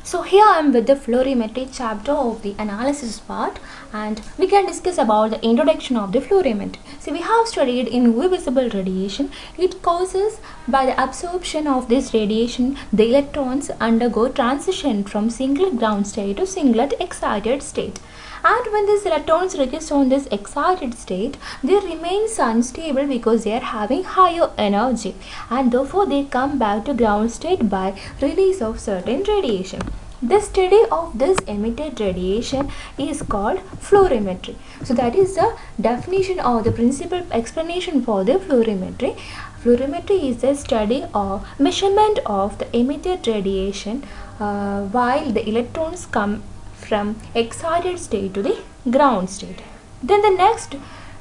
So here I am with the fluorimetry chapter of the analysis part, and we can discuss about the introduction of the fluorimetry. So we have studied in UV visible radiation. It causes by the absorption of this radiation, the electrons undergo transition from singlet ground state to singlet excited state. And when these electrons reach on this excited state, they remain unstable because they are having higher energy, and therefore they come back to ground state by release of certain radiation. The study of this emitted radiation is called fluorimetry. So that is the definition or the principal explanation for the fluorimetry. Fluorimetry is the study or measurement of the emitted radiation while the electrons come from excited state to the ground state. Then the next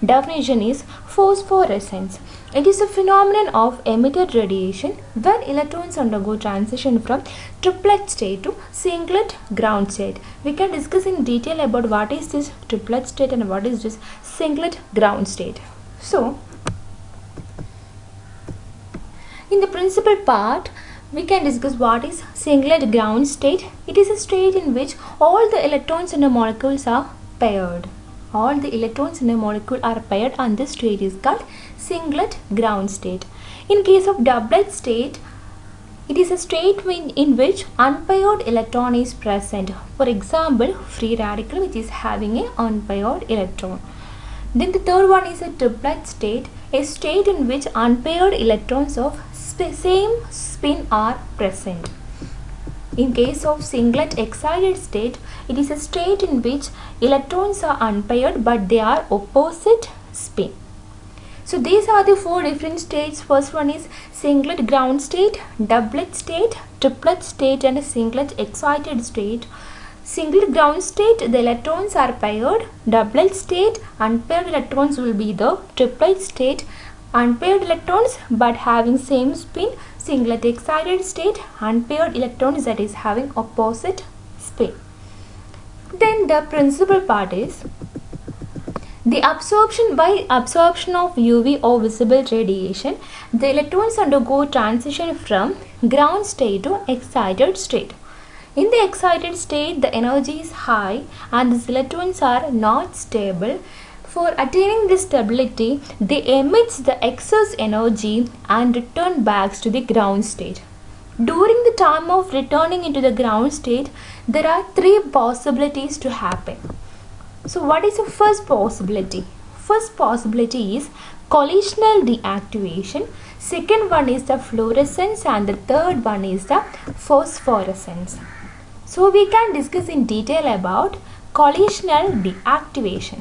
definition is phosphorescence. It is a phenomenon of emitted radiation when electrons undergo transition from triplet state to singlet ground state. We can discuss in detail about what is this triplet state and what is this singlet ground state. So, in the principal part, we can discuss what is singlet ground state. It is a state in which all the electrons in a molecules are paired. All the electrons in a molecule are paired, and this state is called singlet ground state. In case of doublet state, it is a state in which unpaired electron is present. For example, free radical which is having an unpaired electron. Then the third one is a triplet state, a state in which unpaired electrons of same spin are present. In case of singlet excited state, it is a state in which electrons are unpaired but they are opposite spin. So these are the four different states. First one is singlet ground state, doublet state, triplet state and a singlet excited state. Singlet ground state, the electrons are paired. Doublet state, unpaired electrons will be the triplet state. Unpaired electrons but having same spin, singlet excited state, unpaired electrons that is having opposite spin. Then the principal part is the absorption. By absorption of UV or visible radiation, the electrons undergo transition from ground state to excited state. In the excited state, the energy is high and the electrons are not stable. For attaining this stability, they emit the excess energy and return back to the ground state. During the time of returning into the ground state, there are three possibilities to happen. So what is the first possibility? First possibility is collisional deactivation. Second one is the fluorescence, and the third one is the phosphorescence. So we can discuss in detail about collisional deactivation.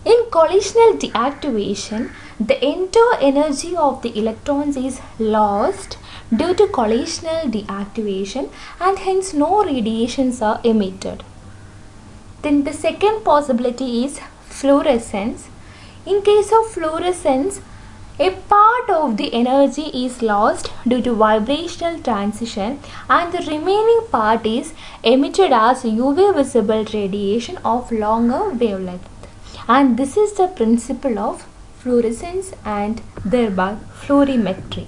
In collisional deactivation, the entire energy of the electrons is lost due to collisional deactivation, and hence no radiations are emitted. Then the second possibility is fluorescence. In case of fluorescence, a part of the energy is lost due to vibrational transition, and the remaining part is emitted as UV visible radiation of longer wavelength. And this is the principle of fluorescence and thereby fluorimetry.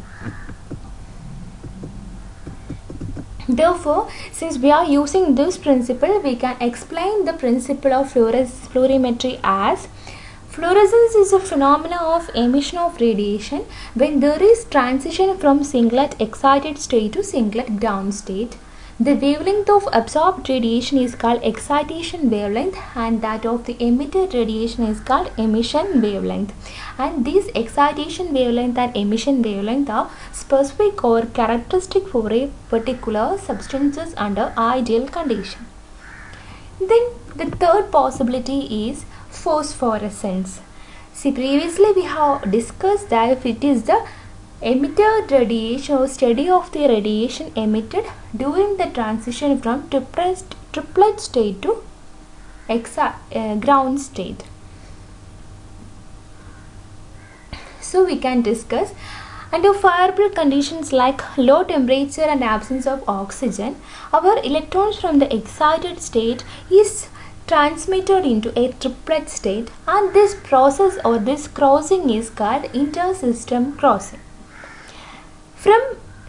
Therefore, since we are using this principle, we can explain the principle of fluorimetry as fluorescence is a phenomenon of emission of radiation when there is transition from singlet excited state to singlet ground state. The wavelength of absorbed radiation is called excitation wavelength, and that of the emitted radiation is called emission wavelength. And these excitation wavelength and emission wavelength are specific or characteristic for a particular substances under ideal condition. Then the third possibility is phosphorescence. See, previously we have discussed that if it is the emitted radiation or study of the radiation emitted during the transition from triplet state to ground state. So we can discuss under favorable conditions like low temperature and absence of oxygen, our electrons from the excited state is transmitted into a triplet state, and this process or this crossing is called intersystem crossing. From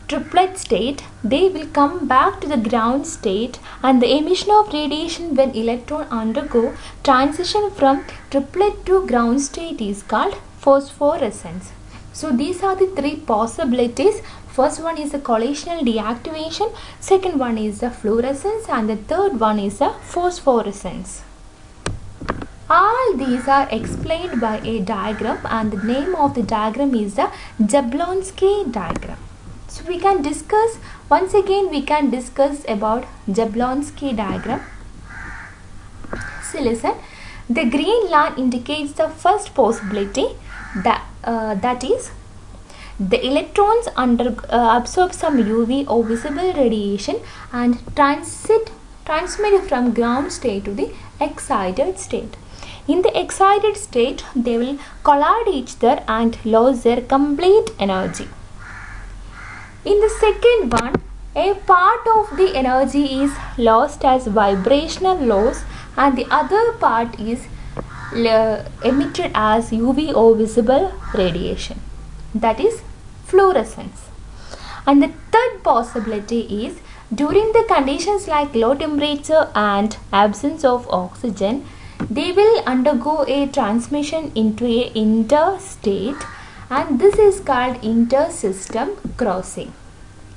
triplet state, they will come back to the ground state, and the emission of radiation when electron undergo transition from triplet to ground state is called phosphorescence. So these are the three possibilities. First one is the collisional deactivation, second one is the fluorescence, and the third one is the phosphorescence. All these are explained by a diagram, and the name of the diagram is the Jablonski diagram. So we can discuss once again about Jablonski diagram. So listen, the green line indicates the first possibility, that is the electrons absorb some UV or visible radiation and transmit from ground state to the excited state. In the excited state, they will collide each other and lose their complete energy. In the second one, a part of the energy is lost as vibrational loss, and the other part is emitted as UV or visible radiation, that is fluorescence. And the third possibility is, during the conditions like low temperature and absence of oxygen, they will undergo a transmission into a interstate, and this is called intersystem crossing.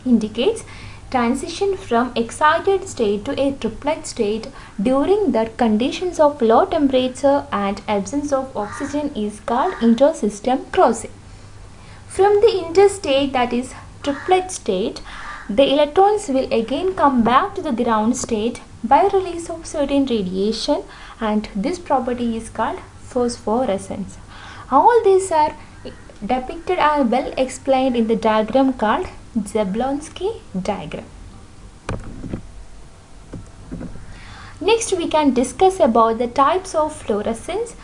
Indicates transition from excited state to a triplet state during the conditions of low temperature and absence of oxygen is called intersystem crossing. From the interstate, that is triplet state, the electrons will again come back to the ground state by release of certain radiation, and this property is called phosphorescence. All these are depicted and well explained in the diagram called Jablonski diagram. Next, we can discuss about the types of fluorescence.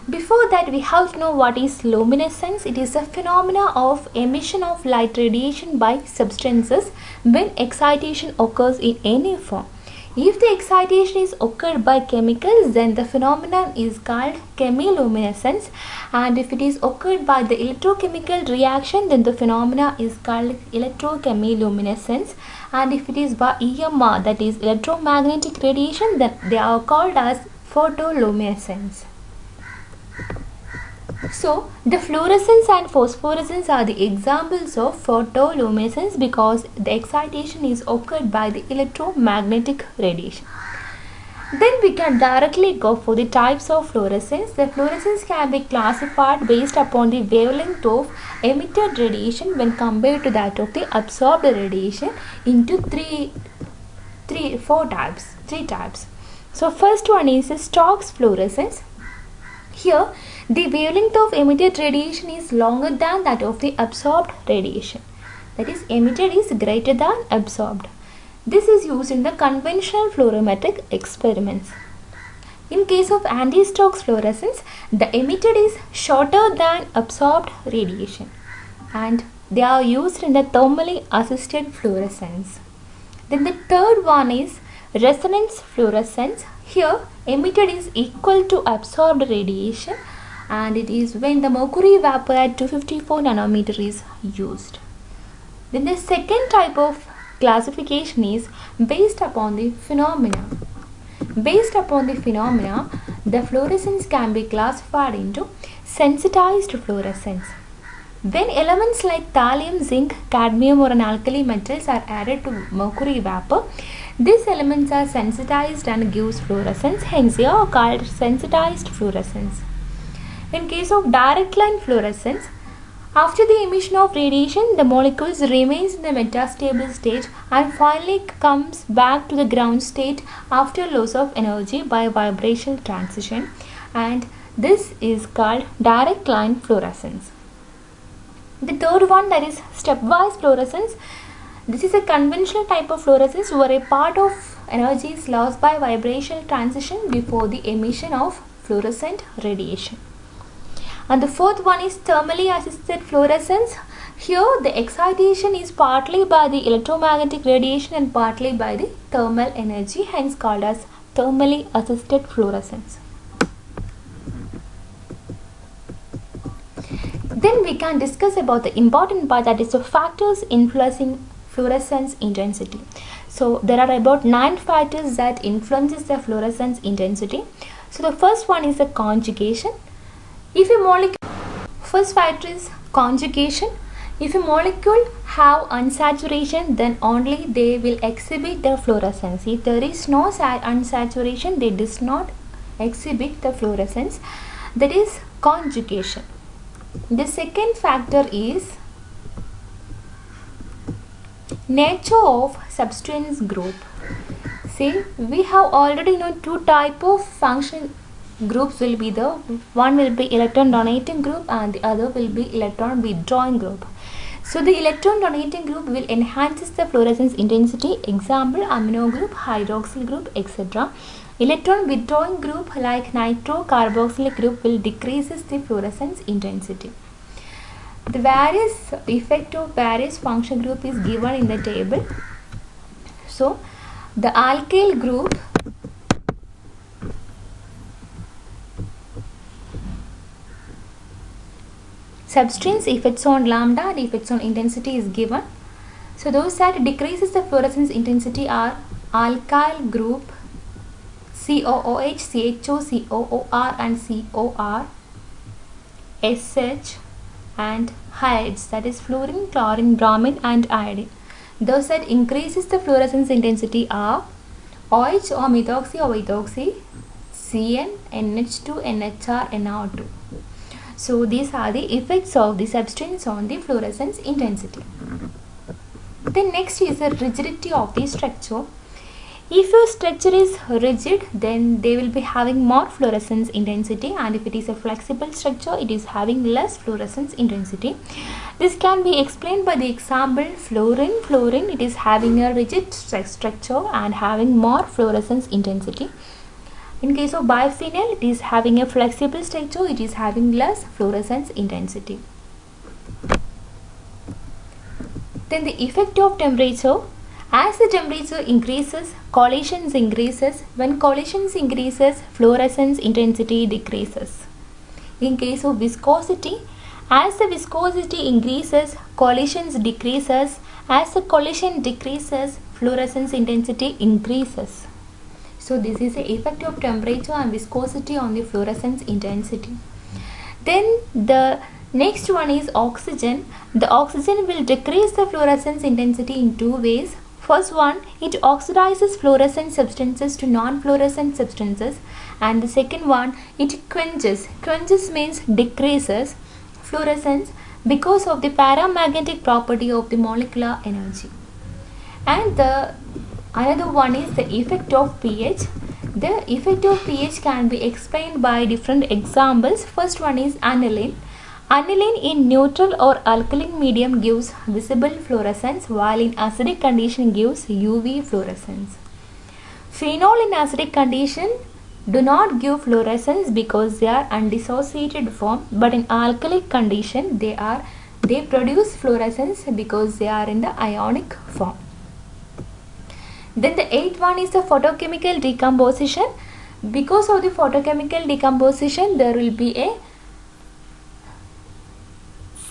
Before that, we have to know what is luminescence. It is a phenomena of emission of light radiation by substances when excitation occurs in any form. If the excitation is occurred by chemicals, then the phenomenon is called chemiluminescence, and if it is occurred by the electrochemical reaction, then the phenomena is called electrochemiluminescence, and if it is by EMR, that is electromagnetic radiation, then they are called as photoluminescence. So, the fluorescence and phosphorescence are the examples of photoluminescence because the excitation is occurred by the electromagnetic radiation. Then we can directly go for the types of fluorescence. The fluorescence can be classified based upon the wavelength of emitted radiation when compared to that of the absorbed radiation into three types. So, first one is the Stokes fluorescence. Here, the wavelength of emitted radiation is longer than that of the absorbed radiation. That is, emitted is greater than absorbed. This is used in the conventional fluorometric experiments. In case of anti-Stokes fluorescence, the emitted is shorter than absorbed radiation, and they are used in the thermally assisted fluorescence. Then the third one is resonance fluorescence. Here, emitted is equal to absorbed radiation, and it is when the mercury vapor at 254 nanometer is used. Then the second type of classification is based upon the phenomena. Based upon the phenomena, the fluorescence can be classified into sensitized fluorescence. When elements like thallium, zinc, cadmium or an alkali metals are added to mercury vapor, these elements are sensitized and gives fluorescence, hence they are called sensitized fluorescence. In case of direct line fluorescence, after the emission of radiation, the molecules remains in the metastable stage and finally comes back to the ground state after loss of energy by vibrational transition, and this is called direct line fluorescence. The third one, that is stepwise fluorescence. This is a conventional type of fluorescence where a part of energy is lost by vibrational transition before the emission of fluorescent radiation. And the fourth one is thermally assisted fluorescence. Here the excitation is partly by the electromagnetic radiation and partly by the thermal energy, hence called as thermally assisted fluorescence. Then we can discuss about the important part, that is the factors influencing fluorescence intensity. So there are about 9 factors that influences the fluorescence intensity. So the first one is the conjugation. If a molecule, first factor is conjugation. If a molecule have unsaturation, then only they will exhibit the fluorescence. If there is no unsaturation, they does not exhibit the fluorescence. That is conjugation. The second factor is nature of substance group. See, we have already know two type of function groups will be there. One will be electron donating group and the other will be electron withdrawing group. So the electron donating group will enhance the fluorescence intensity. Example, amino group, hydroxyl group, etc. Electron withdrawing group like nitro carboxylic group will decreases the fluorescence intensity. The various effect of various function group is given in the table. So the alkyl group substance effects on lambda and effects on intensity is given. So those that decreases the fluorescence intensity are alkyl group COOH, CHO, COOR and COR, SH and halides, that is fluorine, chlorine, bromine and iodine. Those that increases the fluorescence intensity are OH or methoxy or ethoxy, CN, NH2, NHR, NO2. So these are the effects of the substance on the fluorescence intensity. Then next is the rigidity of the structure. If your structure is rigid, then they will be having more fluorescence intensity, and if it is a flexible structure, it is having less fluorescence intensity. This can be explained by the example fluorine. Fluorine, it is having a rigid structure and having more fluorescence intensity. In case of biphenyl, it is having a flexible structure, it is having less fluorescence intensity. Then the effect of temperature. As the temperature increases, collisions increases. When collisions increases, fluorescence intensity decreases. In case of viscosity, as the viscosity increases, collisions decreases. As the collision decreases, fluorescence intensity increases. So this is the effect of temperature and viscosity on the fluorescence intensity. Then the next one is oxygen. The oxygen will decrease the fluorescence intensity in two ways. First one, it oxidizes fluorescent substances to non-fluorescent substances, and the second one, it quenches. Quenches means decreases fluorescence because of the paramagnetic property of the molecular energy. And the another one is the effect of pH. The effect of pH can be explained by different examples. First one is aniline. Aniline in neutral or alkaline medium gives visible fluorescence, while in acidic condition gives UV fluorescence. Phenol in acidic condition do not give fluorescence because they are undissociated form, but in alkalic condition they produce fluorescence because they are in the ionic form. Then the eighth one is the photochemical decomposition. Because of the photochemical decomposition, there will be a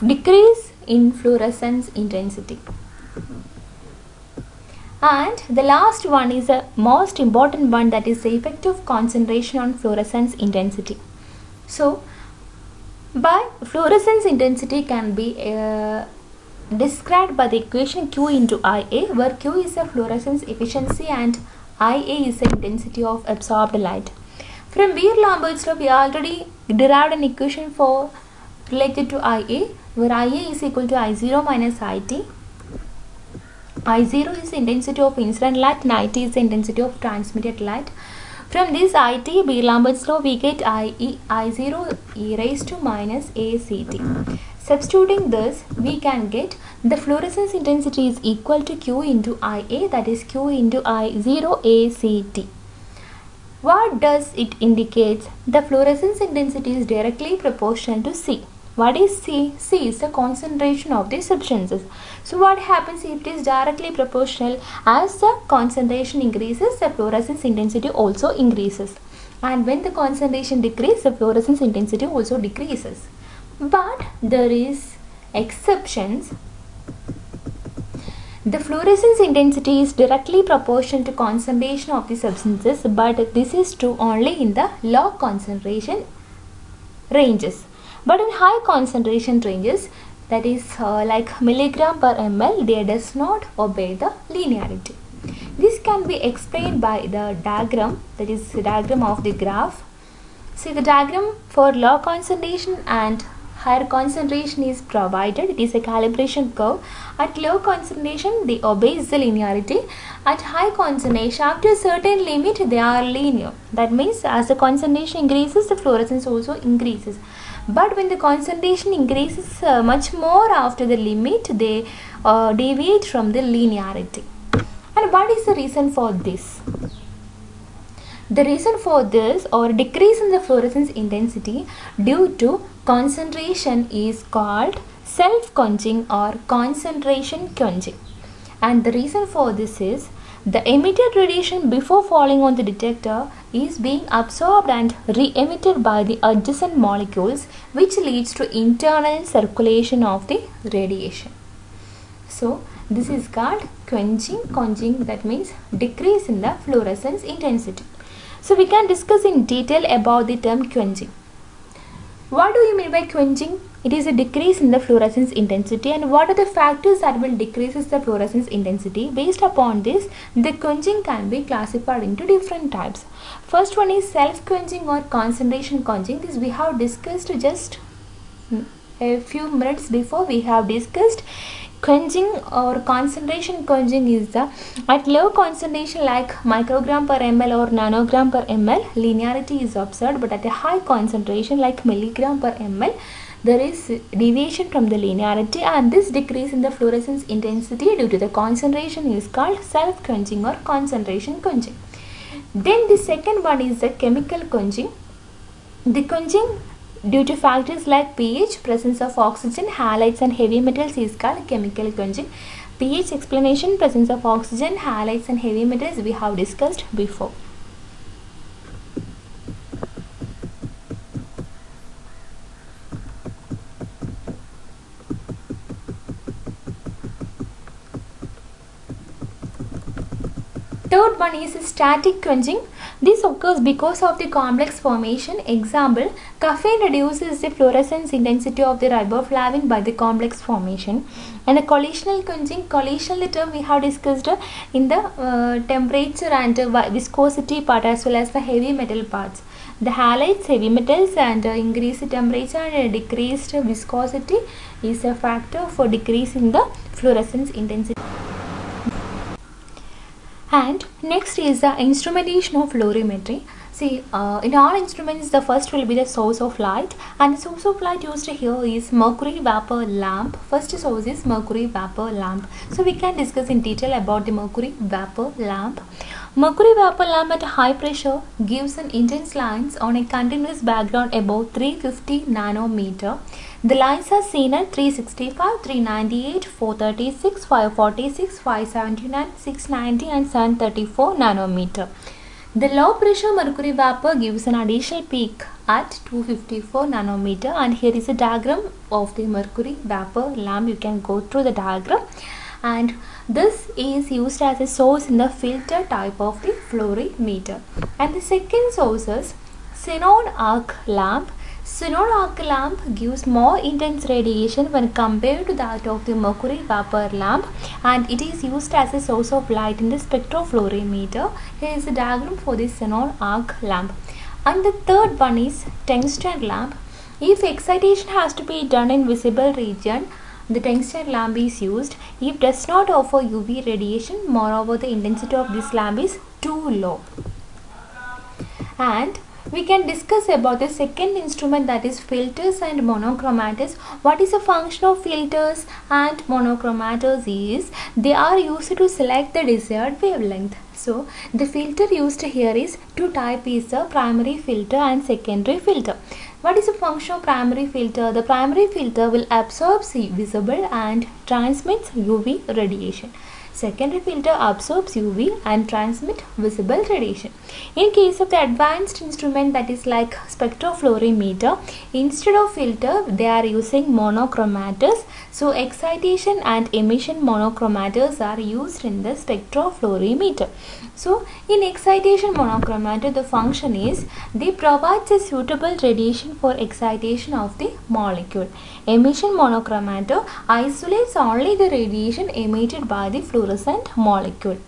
decrease in fluorescence intensity. And the last one is the most important one, that is the effect of concentration on fluorescence intensity. So by fluorescence intensity can be described by the equation Q into IA, where Q is the fluorescence efficiency and IA is the intensity of absorbed light. From Beer-Lambert's law, we already derived an equation for related to IA, where IA is equal to I0 minus IT. I0 is the intensity of incident light and IT is the intensity of transmitted light. From this IT, Beer-Lambert's law, we get I0 e raised to minus ACT. Substituting this, we can get the fluorescence intensity is equal to Q into IA, that is Q into I0 ACT. What does it indicate? The fluorescence intensity is directly proportional to C. What is C? C is the concentration of the substances. So what happens if it is directly proportional? As the concentration increases, the fluorescence intensity also increases. And when the concentration decreases, the fluorescence intensity also decreases. But there is exceptions. The fluorescence intensity is directly proportional to concentration of the substances, but this is true only in the low concentration ranges. But in high concentration ranges, that is like milligram per ml, they does not obey the linearity. This can be explained by the diagram, that is the diagram of the graph. See, the diagram for low concentration and higher concentration is provided. It is a calibration curve. At low concentration, they obeys the linearity. At high concentration, after a certain limit, they are linear. That means as the concentration increases, the fluorescence also increases. But when the concentration increases much more after the limit, they deviate from the linearity. And what is the reason for this? The reason for this or decrease in the fluorescence intensity due to concentration is called self-quenching or concentration quenching. And the reason for this is the emitted radiation before falling on the detector is being absorbed and re-emitted by the adjacent molecules, which leads to internal circulation of the radiation. So this is called quenching, that means decrease in the fluorescence intensity. So we can discuss in detail about the term quenching. What do you mean by quenching? It is a decrease in the fluorescence intensity. And what are the factors that will decrease the fluorescence intensity? Based upon this, the quenching can be classified into different types. First one is self-quenching or concentration quenching. This we have discussed just a few minutes before. We have discussed quenching or concentration quenching is the at low concentration like microgram per ml or nanogram per ml, linearity is observed, but at a high concentration like milligram per ml, there is deviation from the linearity, and this decrease in the fluorescence intensity due to the concentration is called self-quenching or concentration quenching. Then the second one is the chemical quenching. The quenching due to factors like pH, presence of oxygen, halides and heavy metals is called chemical quenching. pH explanation, presence of oxygen, halides and heavy metals we have discussed before. Third one is static quenching. This occurs because of the complex formation. Example, caffeine reduces the fluorescence intensity of the riboflavin by the complex formation. And a collisional quenching, collisional, the term we have discussed in the temperature and viscosity part as well as the heavy metal parts. The halides, heavy metals, and increased temperature and decreased viscosity is a factor for decreasing the fluorescence intensity. And next is the instrumentation of fluorimetry. See, in all instruments, the first will be the source of light, and the source of light used here is mercury vapor lamp. First source is mercury vapor lamp. So we can discuss in detail about the mercury vapor lamp. Mercury vapor lamp at high pressure gives an intense lines on a continuous background above 350 nanometer. The lines are seen at 365, 398, 436, 546, 579, 690 and 734 nanometer. The low pressure mercury vapor gives an additional peak at 254 nanometer, and here is a diagram of the mercury vapor lamp. You can go through the diagram, and this is used as a source in the filter type of the fluorimeter. And the second source is xenon arc lamp. Xenon arc lamp gives more intense radiation when compared to that of the mercury vapor lamp, and it is used as a source of light in the spectrophlorimeter. Here is a diagram for the xenon arc lamp. And the third one is tungsten lamp. If excitation has to be done in visible region, the tungsten lamp is used. If does not offer UV radiation, moreover the intensity of this lamp is too low. And we can discuss about the second instrument, that is filters and monochromators. What is the function of filters and monochromators is they are used to select the desired wavelength. So the filter used here is two type is the primary filter and secondary filter. What is the function of primary filter? The primary filter will absorb visible and transmits UV radiation. Secondary filter absorbs UV and transmit visible radiation. In case of the advanced instrument, that is like spectrophlorimeter, instead of filter they are using monochromators. So excitation and emission monochromators are used in the spectrophlorimeter. So in excitation monochromator, the function is they provide a suitable radiation for excitation of the molecule. Emission monochromator isolates only the radiation emitted by the fluorescent molecule.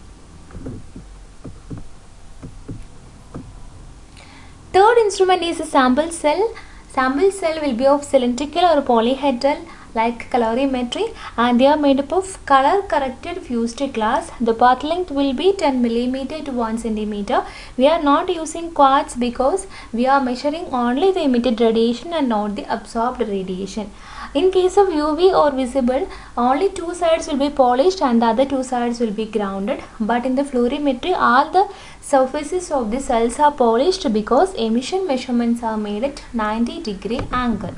Third instrument is a sample cell. Sample cell will be of cylindrical or polyhedral like colorimetry, and they are made up of color corrected fused glass. The path length will be 10 mm to 1 cm. We are not using quartz because we are measuring only the emitted radiation and not the absorbed radiation. In case of UV or visible, only two sides will be polished and the other two sides will be grounded. But in the fluorimetry, all the surfaces of the cells are polished because emission measurements are made at 90-degree angle.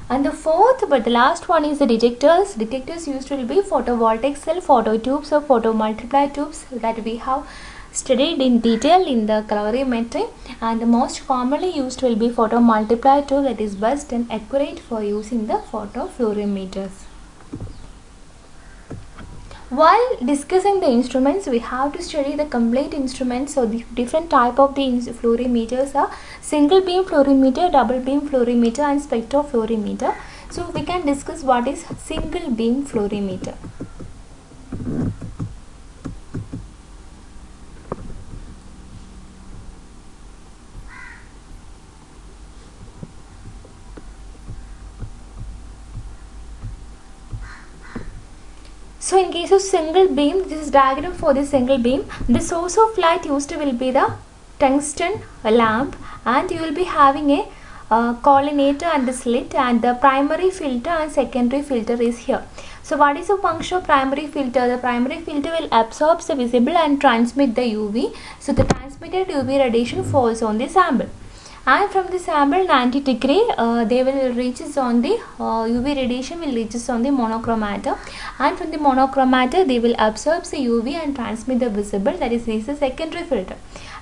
And the fourth but the last one is the detectors. Detectors used to be photovoltaic cell, phototubes or photomultiply tubes that we have studied in detail in the colorimetry, and the most commonly used will be photomultiply tube, that is best and accurate for using the photofluorimeters. While discussing the instruments, we have to study the complete instruments. So the different type of the fluorimeters are single beam fluorimeter, double beam fluorimeter and spectrophlorimeter. So we can discuss what is single beam fluorimeter. So in case of single beam, this is diagram for the single beam. The source of light used will be the tungsten lamp, and you will be having a collimator and the slit, and the primary filter and secondary filter is here. So what is the function of primary filter? The primary filter will absorb the visible and transmit the UV. So the transmitted UV radiation falls on the sample, and from the sample 90-degree they will reaches on the UV radiation will reaches on the monochromator, and from the monochromator they will absorb the UV and transmit the visible, that is this is the secondary filter,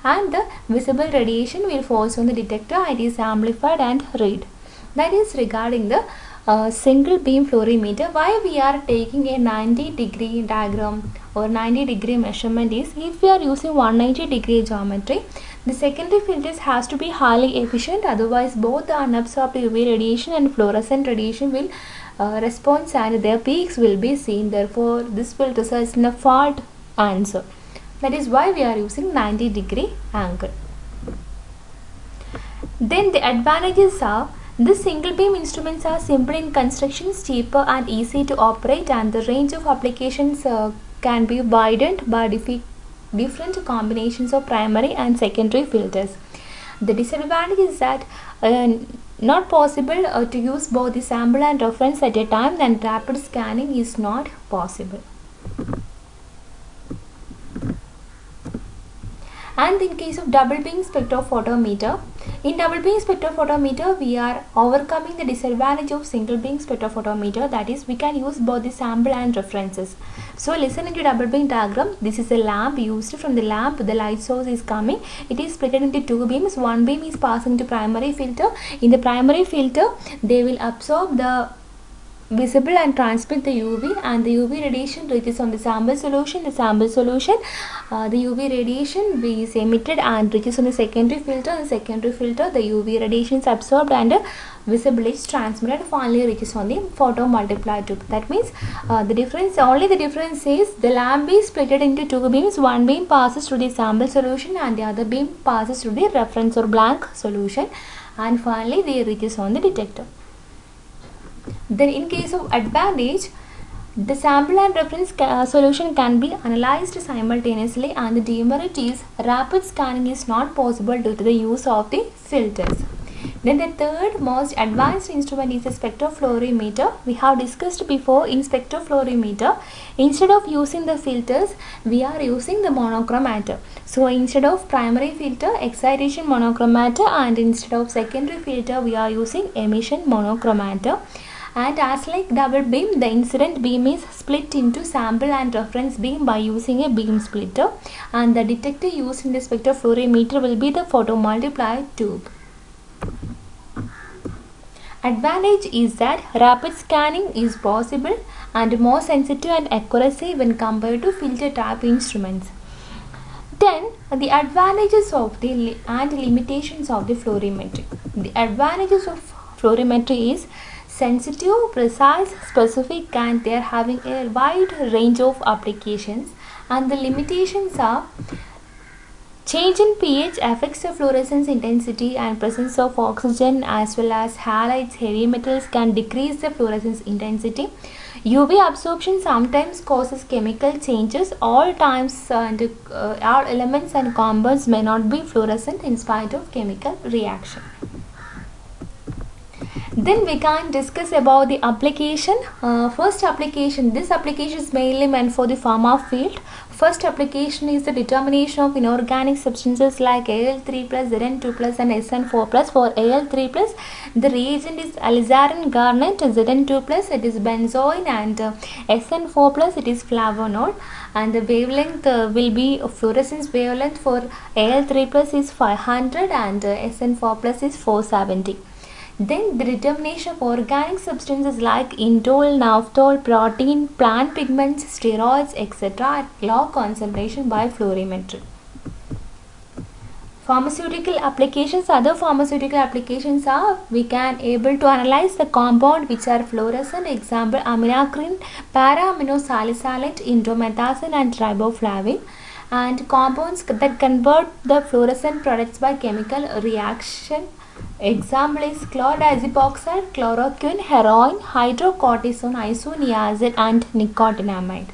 and the visible radiation will falls on the detector. It is amplified and read. That is regarding the single beam fluorimeter. Why we are taking a 90-degree diagram or 90-degree measurement is, if we are using 180-degree geometry, the secondary filters has to be highly efficient, otherwise both the unabsorbed UV radiation and fluorescent radiation will respond and their peaks will be seen. Therefore, this will result in a fault answer. That is why we are using 90-degree angle. Then the advantages are, the single beam instruments are simple in construction, cheaper and easy to operate, and the range of applications can be widened by different combinations of primary and secondary filters. The disadvantage is that not possible to use both the sample and reference at a time, and rapid scanning is not possible. And in case of double beam spectrophotometer, in double beam spectrophotometer we are overcoming the disadvantage of single beam spectrophotometer, that is we can use both the sample and references. So listen into double beam diagram. This is a lamp used. From the lamp the light source is coming. It is split into two beams. One beam is passing to primary filter. In the primary filter they will absorb the visible and transmit the UV, and the UV radiation reaches on the sample solution. The sample solution, the UV radiation is emitted and reaches on the secondary filter. In the secondary filter the UV radiation is absorbed and visible is transmitted, finally reaches on the photomultiply tube. That means only the difference is the lamp is split into two beams. One beam passes through the sample solution and the other beam passes through the reference or blank solution, and finally they reaches on the detector. Then in case of advantage, the sample and reference solution can be analyzed simultaneously, and the demerit is rapid scanning is not possible due to the use of the filters. Then the third most advanced instrument is a spectrophlorimeter. We have discussed before, in spectrophlorimeter, instead of using the filters, we are using the monochromator. So instead of primary filter, excitation monochromator, and instead of secondary filter, we are using emission monochromator. And as like double beam, the incident beam is split into sample and reference beam by using a beam splitter, and the detector used in the spectrophlorimeter will be the photomultiplier tube. Advantage is that rapid scanning is possible and more sensitive and accuracy when compared to filter type instruments. Then the advantages of the and limitations of the fluorimetry. The advantages of fluorimetry is sensitive, precise, specific, and they are having a wide range of applications. And the limitations are change in pH affects the fluorescence intensity, and presence of oxygen as well as halides, heavy metals can decrease the fluorescence intensity. UV absorption sometimes causes chemical changes. All times and all elements and compounds may not be fluorescent in spite of chemical reaction. Then we can discuss about the application. First application, this application is mainly meant for the pharma field. First application is the determination of inorganic substances like Al3+, Zn2+, and Sn4+. For Al3+, the reagent is alizarin garnet, Zn2+, it is benzoin, and Sn4+, it is flavonol. And the wavelength will be fluorescence wavelength for Al3+ is 500 and Sn4+ is 470. Then the determination of organic substances like indole, naphthol, protein, plant pigments, steroids, etc. at low concentration by fluorimetry. Pharmaceutical applications. Other pharmaceutical applications are we can able to analyze the compound which are fluorescent. Example, aminoacrin, para-aminosalicylate, indomethacin, and riboflavin. And compounds that convert the fluorescent products by chemical reaction. Example is chlordiazepoxide, chloroquine, heroin, hydrocortisone, isoniazid, and nicotinamide.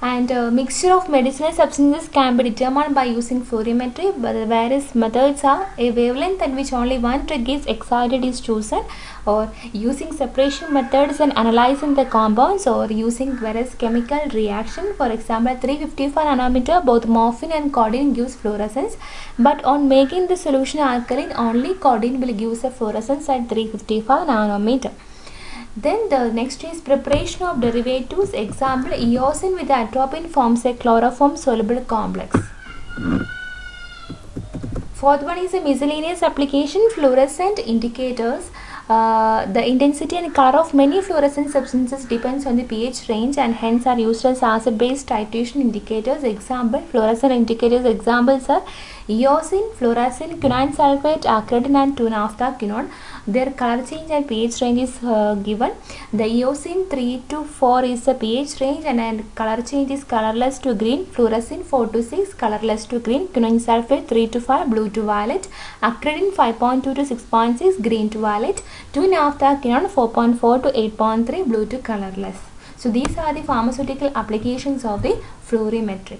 And mixture of medicinal substances can be determined by using fluorimetry, but the various methods are a wavelength at which only one drug is excited is chosen, or using separation methods and analyzing the compounds, or using various chemical reaction. For example, 355 nanometer, both morphine and codeine gives fluorescence, but on making the solution alkaline, only codeine will give a fluorescence at 355 nanometer. Then the next is preparation of derivatives. Example, eosin with atropine forms a chloroform soluble complex. Fourth one is a miscellaneous application. Fluorescent indicators. The intensity and color of many fluorescent substances depends on the pH range and hence are used as acid-base titration indicators. Example, fluorescent indicators examples are eosin, fluorescent, quinine sulfate, acridine, and 2-naphtha-quinone. Their color change and pH range is given. The eosin 3 to 4 is the pH range and color change is colorless to green. Fluorescent 4 to 6, colorless to green. Quinine sulfate 3 to 5, blue to violet. Acridine 5.2 to 6.6, green to violet. 2-naphtha-quinone 4.4 to 8.3, blue to colorless. So these are the pharmaceutical applications of the fluorimetry.